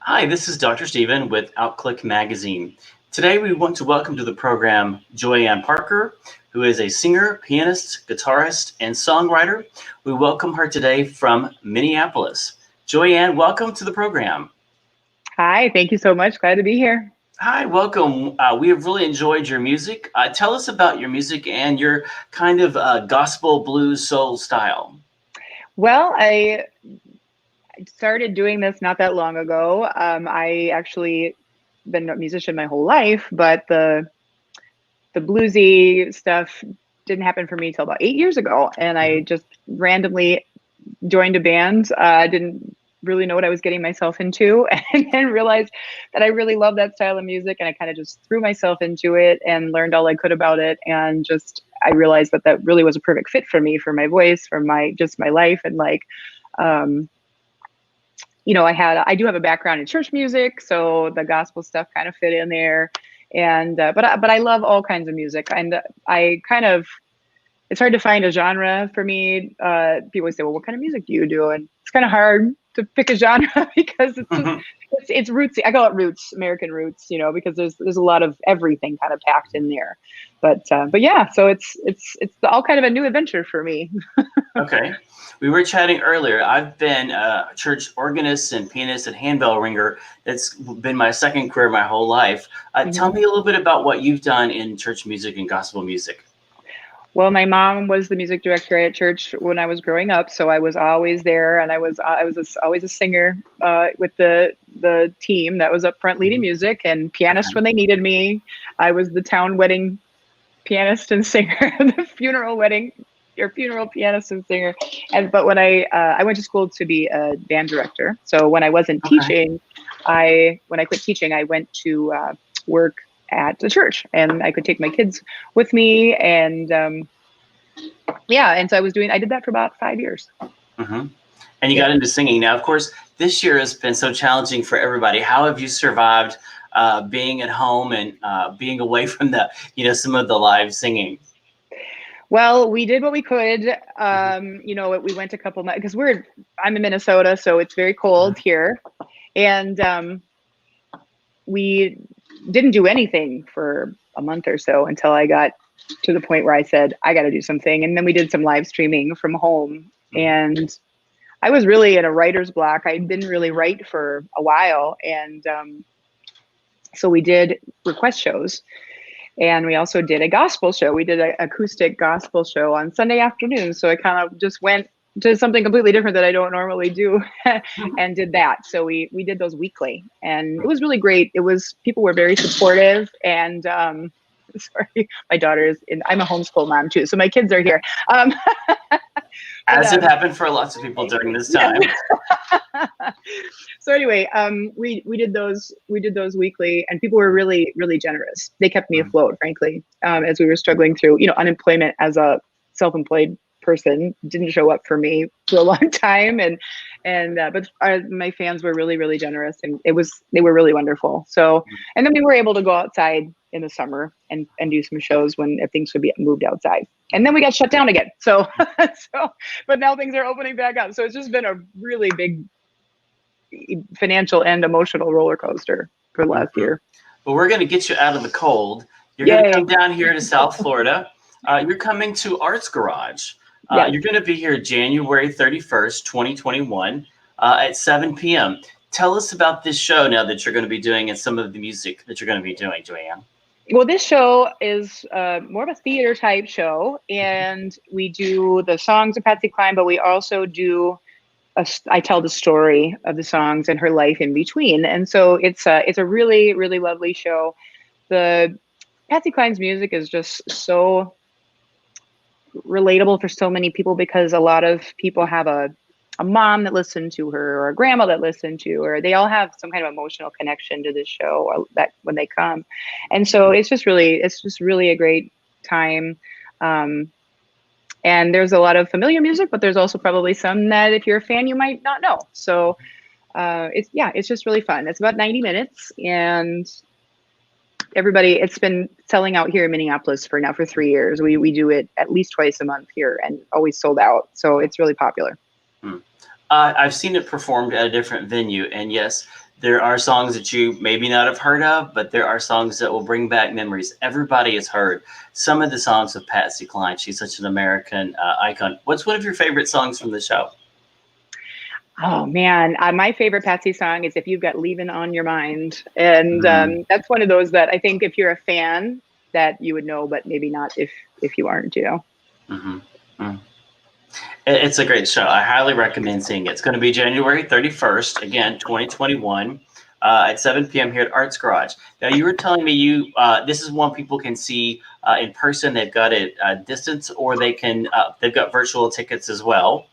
Hi, this is Dr. Stephen with Outclick Magazine. Today we want to welcome to the program Joyann Parker, who is a singer, pianist, guitarist, and songwriter. We welcome her today from Minneapolis. Joyann, welcome to the program. Hi, thank you so much. Glad to be here. Hi, welcome. We have really enjoyed your music. Tell us about your music and your kind of gospel blues soul style. Well, I started doing this not that long ago. I actually been a musician my whole life, but the bluesy stuff didn't happen for me until about 8 years ago, and I just randomly joined a band. I didn't really know what I was getting myself into, and then realized that I really love that style of music, and I kind of just threw myself into it and learned all I could about it, and just I realized that that really was a perfect fit for me, for my voice, for my just my life, and like. Um, I do have a background in church music, so the gospel stuff kind of fit in there, and but I love all kinds of music, and I kind of it's hard to find a genre for me. People always say, "Well, what kind of music do you do?" And it's kind of hard to pick a genre because it's just it's rootsy. I call it roots, American roots, because there's a lot of everything kind of packed in there. But yeah, so it's all kind of a new adventure for me. Okay. We were chatting earlier. I've been a church organist and pianist and handbell ringer. That's been my second career my whole life. Tell Mhm. me a little bit about what you've done in church music and gospel music. Well, my mom was the music director at church when I was growing up, so I was always there, and always a singer with the team that was up front leading Mhm. music and pianist Okay. when they needed me. I was the town wedding pianist and singer, the funeral wedding or funeral pianist and singer. And but when I went to school to be a band director, so when I wasn't Okay. teaching, when I quit teaching, I went to work at the church, and I could take my kids with me, and yeah, and so I did that for about 5 years. Hmm. And you Yeah. got into singing. Now, of course, this year has been so challenging for everybody. How have you survived being at home and being away from some of the live singing? Well, we did what we could. Mhm. We went a couple months because I'm in Minnesota, so it's very cold here, and we didn't do anything for a month or so until I got to the point where I said, I got to do something. And then we did some live streaming from home. Mhm. And I was really in a writer's block. I didn't really write for a while. And so we did request shows. And we also did a gospel show. We did an acoustic gospel show on Sunday afternoon. So I kind of just went to something completely different that I don't normally do and did that. So we did those weekly, and it was really great. People were very supportive, and sorry, my daughter is in, I'm a homeschool mom too. So my kids are here. Um, but As it happened for lots of people during this yeah. time. So anyway, we did those weekly, and people were really really generous. They kept me Mhm. afloat, frankly, as we were struggling through unemployment. As a self-employed person, didn't show up for me for a long time, but my fans were really really generous, and they were really wonderful. So, and then we were able to go outside in the summer and do some shows when if things would be moved outside, and then we got shut down again. So so but now things are opening back up. So it's just been a really big financial and emotional roller coaster for the last Mhm. year. But we're going to get you out of the cold. You're going to come Yay. down here to South Florida. You're coming to Arts Garage. Yes. You're going to be here January 31st, 2021 at 7 p.m. Tell us about this show now that you're going to be doing and some of the music that you're going to be doing, Joanne. Well, this show is more of a theater type show, and we do the songs of Patsy Cline, but we also do I tell the story of the songs and her life in between. And so it's a really really lovely show. The Patsy Cline's music is just so relatable for so many people because a lot of people have a mom that listened to her or a grandma that listened to her. They all have some kind of emotional connection to this show or that when they come. And so it's just really a great time. Um, and there's a lot of familiar music, but there's also probably some that if you're a fan, you might not know. So it's just really fun. It's about 90 minutes, and it's been selling out here in Minneapolis for 3 years. We do it at least twice a month here and always sold out. So it's really popular. Hmm. I've seen it performed at a different venue, and yes, There are songs that you maybe not have heard of, but there are songs that will bring back memories. Everybody has heard some of the songs of Patsy Cline. She's such an American icon. What's one of your favorite songs from the show? Oh man, my favorite Patsy song is "If You've Got Leaving on Your Mind," and Mm, that's one of those that I think if you're a fan, that you would know, but maybe not if you aren't. You know. mm-hmm, mm. It's a great show. I highly recommend seeing it. It's going to be January 31st, again, 2021, at 7 p.m. here at Arts Garage. Now, you were telling me this is one people can see in person. They've got it distance, or they've got virtual tickets as well.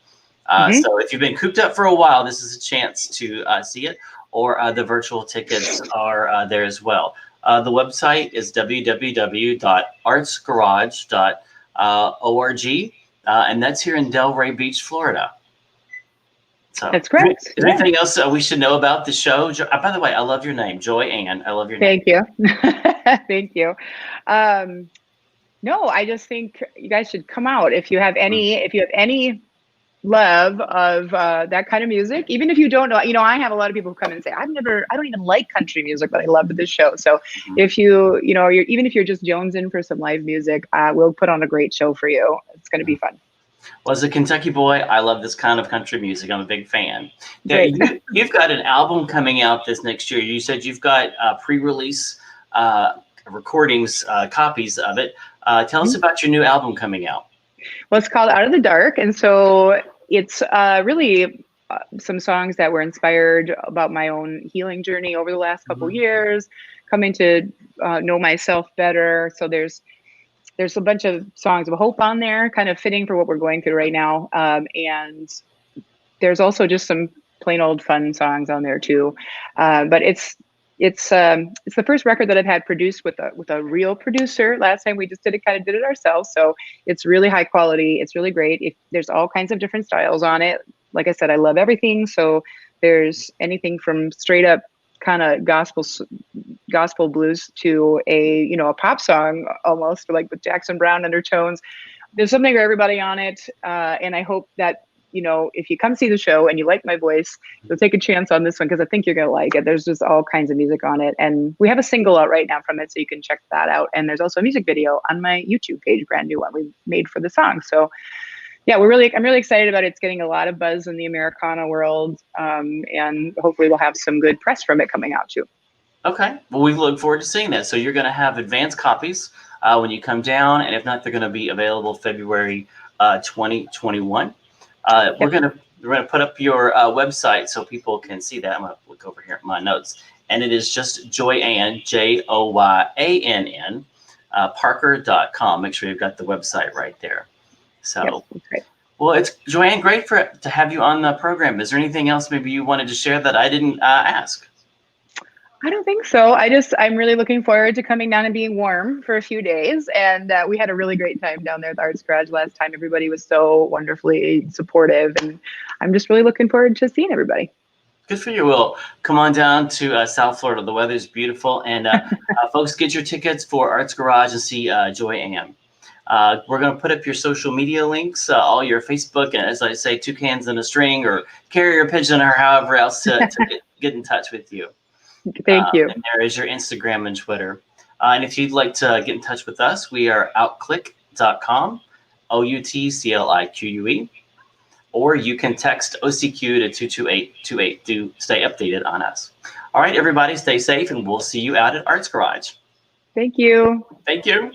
Hmm. So if you've been cooped up for a while, this is a chance to see it, or the virtual tickets are there as well. The website is www.artsgarage.org. And that's here in Delray Beach, Florida. So, That's correct. is there Yeah. anything else we should know about the show? By the way, I love your name, Joyann. I love your name. Thank you. Thank you. No, I just think you guys should come out Mm, if you have any love of that kind of music. Even if you don't know, I have a lot of people who come and say, I don't even like country music, but I love this show. So mhm. if even if you're just jonesing for some live music, we'll put on a great show for you. It's going to be fun. Well, as a Kentucky boy, I love this kind of country music. I'm a big fan. Now, Great. you've got an album coming out this next year. You said you've got pre-release recordings, copies of it. Tell us about your new album coming out. Well, it's called Out of the Dark. And so it's really some songs that were inspired about my own healing journey over the last couple Mhm. years, coming to know myself better. So there's a bunch of songs of hope on there, kind of fitting for what we're going through right now. And there's also just some plain old fun songs on there too. But it's the first record that I've had produced with a real producer. Last time we just did it ourselves. So it's really high quality. It's really great. There's all kinds of different styles on it. Like I said, I love everything. So there's anything from straight up kind of gospel blues to a pop song almost like with Jackson Brown undertones. There's something for everybody on it, and I hope that if you come see the show and you like my voice, you'll take a chance on this one because I think you're gonna like it. There's just all kinds of music on it, and we have a single out right now from it, so you can check that out. And there's also a music video on my YouTube page, brand new one we made for the song. So yeah, I'm really excited about it. It's getting a lot of buzz in the Americana world, and hopefully we'll have some good press from it coming out too. Okay. Well, we look forward to seeing that. So you're going to have advanced copies when you come down, and if not, they're going to be available February 2021. Yep. We're gonna put up your website so people can see that. I'm gonna look over here at my notes, and it is just Joyann, Joyann, Parker.com. Make sure you've got the website right there. Yes, So, that's great. well, it's Joyann, great to have you on the program. Is there anything else maybe you wanted to share that I didn't ask? I don't think so. I'm really looking forward to coming down and being warm for a few days. And we had a really great time down there at the Arts Garage last time. Everybody was so wonderfully supportive. And I'm just really looking forward to seeing everybody. Good for you. Well, come on down to South Florida. The weather is beautiful. And folks, get your tickets for Arts Garage and see Joyann. We're going to put up your social media links, all your Facebook, and as I say, two cans and a string, or carrier pigeon, or however else to get in touch with you. Thank you. And there is your Instagram and Twitter. And if you'd like to get in touch with us, we are outclick.com, OUTCLIQUE, or you can text OCQ to 22828 to stay updated on us. All right, everybody, stay safe, and we'll see you out at Arts Garage. Thank you. Thank you.